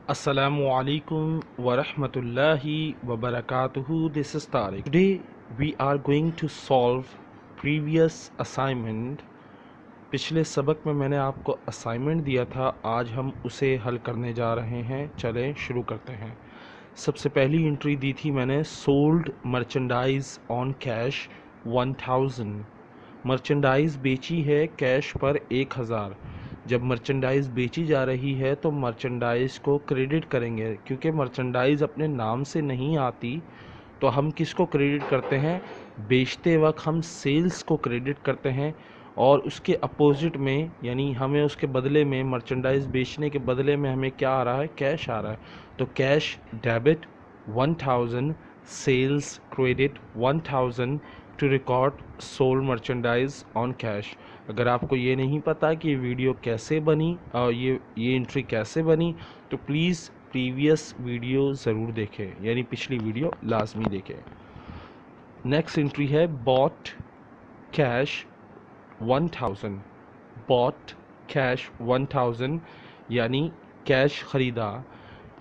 Assalamualaikum warahmatullahi wabarakatuh. This is Tariq. Today we are going to solve previous assignment. पिछले सबक में मैंने आपको असाइनमेंट दिया था, आज हम उसे हल करने जा रहे हैं। चलें शुरू करते हैं। सबसे पहली एंट्री दी थी मैंने, sold merchandise on cash 1000। Merchandise बेची है कैश पर 1000। जब मर्चेंडाइज बेची जा रही है तो मर्चेंडाइज को क्रेडिट करेंगे, क्योंकि मर्चेंडाइज अपने नाम से नहीं आती तो हम किसको क्रेडिट करते हैं? बेचते वक्त हम सेल्स को क्रेडिट करते हैं, और उसके अपोजिट में यानी हमें उसके बदले में, मर्चेंडाइज बेचने के बदले में हमें क्या आ रहा है? कैश आ रहा है। तो cash debit 1000, sales credit 1000 to record sold merchandise on cash. अगर आपको ये नहीं पता कि ये वीडियो कैसे बनी और ये एंट्री कैसे बनी, तो प्लीज़ प्रीवियस वीडियो ज़रूर देखें, यानी पिछली वीडियो लाजमी देखें। नेक्स्ट एंट्री है बॉट कैश 1000। बॉट कैश 1000 यानी कैश ख़रीदा।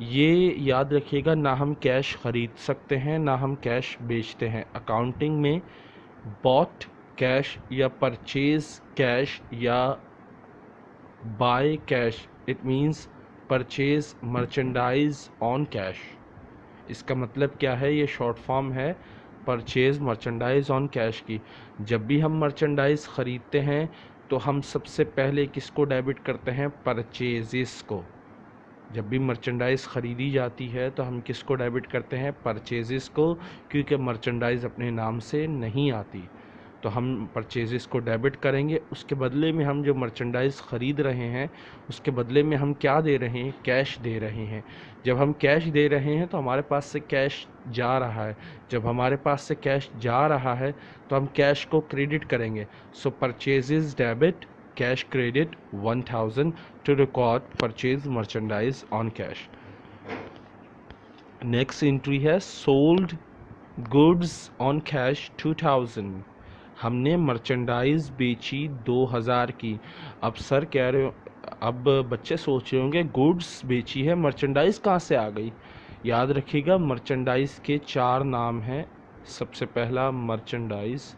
ये याद रखिएगा, ना हम कैश ख़रीद सकते हैं ना हम कैश बेचते हैं। अकाउंटिंग में बॉट कैश या परचेज कैश या by cash, it means purchase merchandise on cash. इसका मतलब क्या है? ये शॉर्ट फॉर्म है परचेज मर्चेंडाइज ऑन कैश की। जब भी हम मर्चेंडाइज ख़रीदते हैं तो हम सबसे पहले किसको डेबिट करते हैं? परचेजेस को। जब भी मर्चेंडाइज ख़रीदी जाती है तो हम किसको डेबिट करते हैं? परचेजेस को, क्योंकि मर्चेंडाइज अपने नाम से नहीं आती। तो हम परचेजेस को डेबिट करेंगे, उसके बदले में हम जो मर्चेंडाइज ख़रीद रहे हैं उसके बदले में हम क्या दे रहे हैं? कैश दे रहे हैं। जब हम कैश दे रहे हैं तो हमारे पास से कैश जा रहा है। जब हमारे पास से कैश जा रहा है तो हम कैश को क्रेडिट करेंगे। So purchases debit, cash credit 1000 to record purchase merchandise on cash. Next entry है सोल्ड गुड्स ऑन कैश 2000। हमने मर्चेंडाइज बेची 2000 की। अब सर कह रहे हो, अब बच्चे सोच रहे होंगे गुड्स बेची है, मर्चेंडाइज कहाँ से आ गई? याद रखिएगा, मर्चेंडाइज के 4 नाम हैं। सबसे पहला मर्चेंडाइज,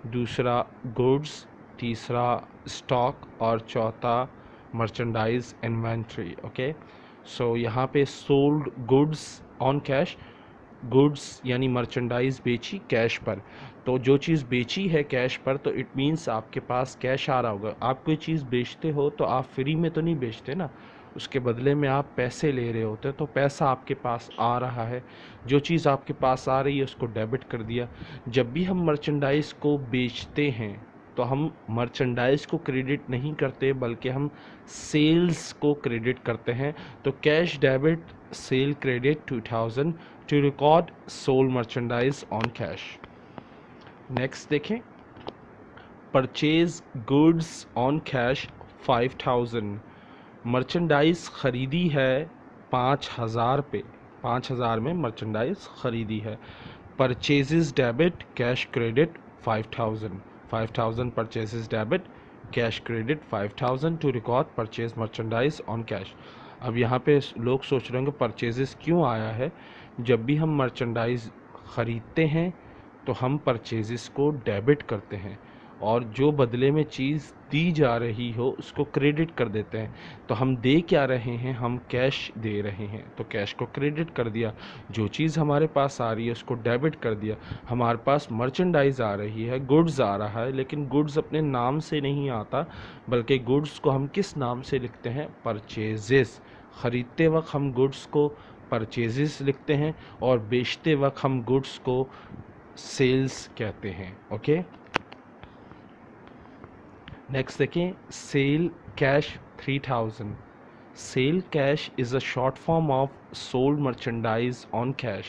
दूसरा गुड्स, तीसरा स्टॉक और चौथा मर्चेंडाइज इन्वेंट्री। ओके, सो यहाँ पे sold goods on cash, goods यानी मर्चेंडाइज बेची कैश पर। तो जो चीज़ बेची है कैश पर, तो इट मीन्स आपके पास कैश आ रहा होगा। आप कोई चीज़ बेचते हो तो आप फ्री में तो नहीं बेचते ना, उसके बदले में आप पैसे ले रहे होते, तो पैसा आपके पास आ रहा है। जो चीज़ आपके पास आ रही है उसको डेबिट कर दिया। जब भी हम मर्चेंडाइज को बेचते हैं तो हम मर्चेंडाइज को क्रेडिट नहीं करते, बल्कि हम सेल्स को क्रेडिट करते हैं। तो cash debit, sale credit 2000 to record sold merchandise on cash. Next देखें, purchase goods on cash 5000। Merchandise ख़रीदी है 5000 पे, 5000 में मर्चेंडाइज ख़रीदी है। Purchases debit, cash credit 5000। 5000 purchases debit, cash credit 5000 to record purchase merchandise on cash. अब यहाँ पे लोग सोच रहे होंगे परचेजेस क्यों आया है? जब भी हम मर्चेंडाइज ख़रीदते हैं तो हम परचेजेस को डेबिट करते हैं, और जो बदले में चीज़ दी जा रही हो उसको क्रेडिट कर देते हैं। तो हम दे क्या रहे हैं? हम कैश दे रहे हैं, तो कैश को क्रेडिट कर दिया। जो चीज़ हमारे पास आ रही है उसको डेबिट कर दिया। हमारे पास मर्चेंडाइज आ रही है, गुड्स आ रहा है, लेकिन गुड्स अपने नाम से नहीं आता, बल्कि गुड्स को हम किस नाम से लिखते हैं? परचेजेस। ख़रीदते वक्त हम गुड्स को परचेजेस लिखते हैं, और बेचते वक्त हम गुड्स को सेल्स कहते हैं। ओके, नेक्स्ट देखें, sale cash 3000। Sale cash is a short form of sold merchandise on cash.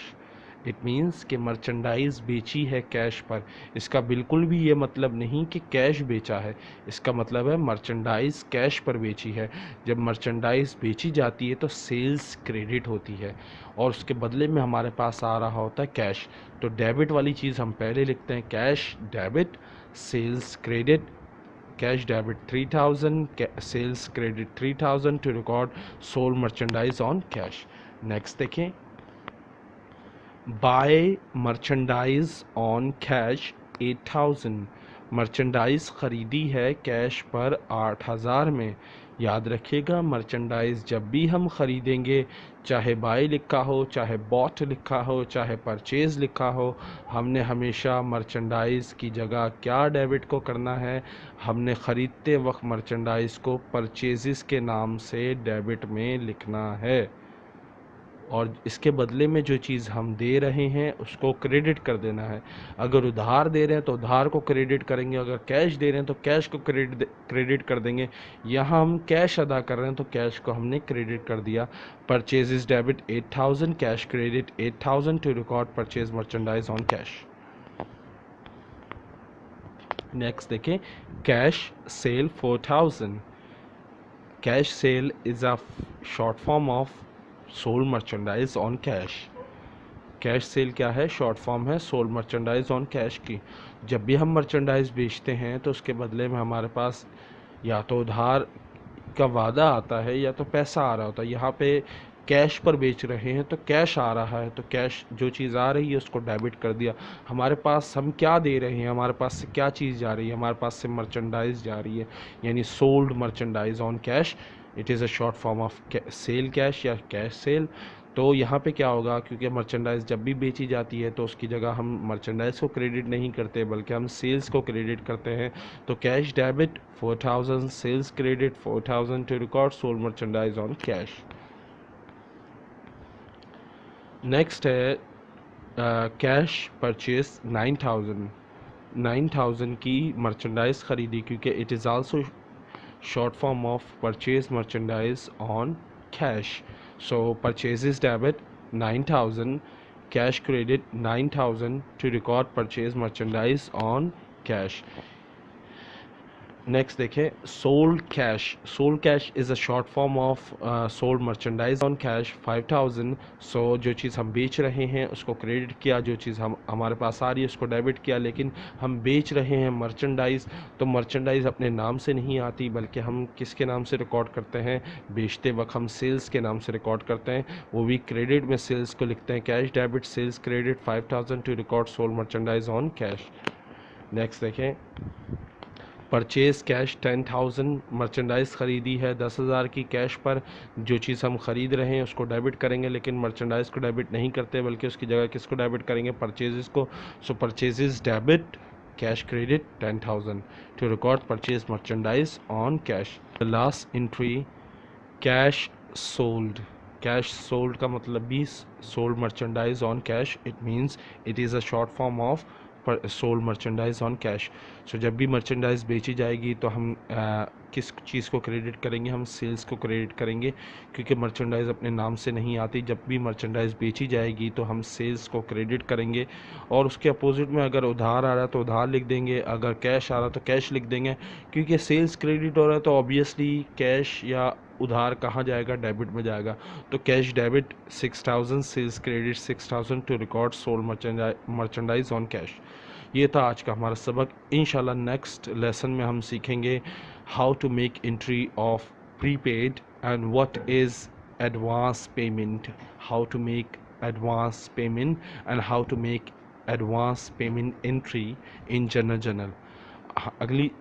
It means कि मर्चेंडाइज बेची है कैश पर। इसका बिल्कुल भी ये मतलब नहीं कि कैश बेचा है, इसका मतलब है मर्चेंडाइज कैश पर बेची है। जब मर्चेंडाइज बेची जाती है तो सेल्स क्रेडिट होती है, और उसके बदले में हमारे पास आ रहा होता है कैश। तो डेबिट वाली चीज़ हम पहले लिखते हैं, cash debit, sales credit, cash debit 3000, sales credit 3000 to record sold merchandise on cash. Next देखें, buy merchandise on cash 8000, merchandise ख़रीदी है कैश पर 8000 में। याद रखिएगा, मर्चेंडाइज जब भी हम ख़रीदेंगे, चाहे बाय लिखा हो, चाहे बॉट लिखा हो, चाहे परचेज़ लिखा हो, हमने हमेशा मर्चेंडाइज की जगह क्या डेबिट को करना है, हमने ख़रीदते वक्त मर्चेंडाइज को परचेज़ के नाम से डेबिट में लिखना है, और इसके बदले में जो चीज़ हम दे रहे हैं उसको क्रेडिट कर देना है। अगर उधार दे रहे हैं तो उधार को क्रेडिट करेंगे, अगर कैश दे रहे हैं तो कैश को क्रेडिट कर देंगे। यहाँ हम कैश अदा कर रहे हैं तो कैश को हमने क्रेडिट कर दिया। Purchase debit 8000, cash credit 8000 to record purchase merchandise on cash. Next देखें, cash sale 4000, cash sale is a short form of sold merchandise on cash. Cash sale क्या है? शॉर्ट फॉर्म है सोल्ड मर्चेंडाइज ऑन कैश की। जब भी हम merchandise बेचते हैं तो उसके बदले में हमारे पास या तो उधार का वादा आता है या तो पैसा आ रहा होता है। यहाँ पे कैश पर बेच रहे हैं तो कैश आ रहा है, तो कैश जो चीज़ आ रही है उसको डेबिट कर दिया। हमारे पास हम क्या दे रहे हैं, हमारे पास से क्या चीज़ जा रही है, हमारे पास से मर्चेंडाइज जा रही है, यानी sold merchandise on cash. It is a short form of sale cash या कैश सेल। तो यहाँ पे क्या होगा, क्योंकि मर्चेंडाइज जब भी बेची जाती है तो उसकी जगह हम मर्चेंडाइज को क्रेडिट नहीं करते बल्कि हम सेल्स को क्रेडिट करते हैं। तो cash debit 4000, sales credit 4000 to record sold merchandise on cash. Next है कैश परचेज 9000, 9000 की मर्चेंडाइज खरीदी, क्योंकि it is also short form of purchase merchandise on cash. So purchases debit 9000, cash credit 9000 to record purchase merchandise on cash. Next देखें, sold cash. Sold cash is a short form of sold merchandise on cash 5000। So जो चीज़ हम बेच रहे हैं उसको credit किया, जो चीज़ हम हमारे पास आ रही है उसको डेबिट किया, लेकिन हम बेच रहे हैं मर्चेंडाइज, तो मर्चेंडाइज अपने नाम से नहीं आती बल्कि हम किसके नाम से रिकॉर्ड करते हैं, बेचते वक्त हम सेल्स के नाम से रिकॉर्ड करते हैं, वो भी क्रेडिट में सेल्स को लिखते हैं। Cash debit sales credit 5000 to record sold merchandise on cash. Next देखें, परचेज़ कैश 10,000, मर्चेंडाइज़ ख़रीदी है 10,000 की कैश पर, जो चीज़ हम ख़रीद रहे हैं उसको डेबिट करेंगे, लेकिन मर्चेंडाइज़ को डेबिट नहीं करते बल्कि उसकी जगह किसको डेबिट करेंगे, परचेज़ को। So purchase debit cash credit 10,000 to record purchase merchandise on cash. Last entry cash sold. Cash sold का मतलब भी sold merchandise on cash, it means it is a short form of sold merchandise on cash. So जब भी merchandise बेची जाएगी तो हम किस चीज़ को क्रेडिट करेंगे, हम सेल्स को क्रेडिट करेंगे, क्योंकि मर्चेंडाइज अपने नाम से नहीं आती। जब भी मर्चेंडाइज बेची जाएगी तो हम सेल्स को क्रेडिट करेंगे, और उसके अपोजिट में अगर उधार आ रहा है तो उधार लिख देंगे, अगर कैश आ रहा है तो कैश लिख देंगे, क्योंकि सेल्स क्रेडिट हो रहा है तो ऑब्वियसली कैश या उधार कहाँ जाएगा, डेबिट में जाएगा। तो cash debit 6000, sales credit 6000 to record sold merchandise on cash. ये था आज का हमारा सबक। इंशाल्लाह नेक्स्ट लेसन में हम सीखेंगे how to make entry of prepaid and what is advance payment, how to make advance payment and how to make advance payment entry in general.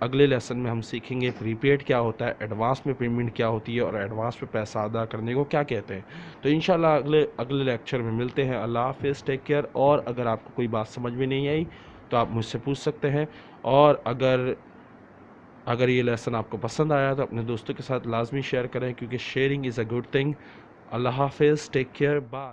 अगले लेसन में हम सीखेंगे प्रीपेड क्या होता है, एडवांस में पेमेंट क्या होती है, और एडवांस में पैसा अदा करने को क्या कहते हैं। तो इंशाल्लाह अगले लेक्चर में मिलते हैं। अल्लाह हाफिज़, टेक केयर। और अगर आपको कोई बात समझ में नहीं आई तो आप मुझसे पूछ सकते हैं, और अगर ये लेसन आपको पसंद आया तो अपने दोस्तों के साथ लाजमी शेयर करें, क्योंकि sharing is a good thing. अल्लाह हाफिज़, टेक केयर, बाय।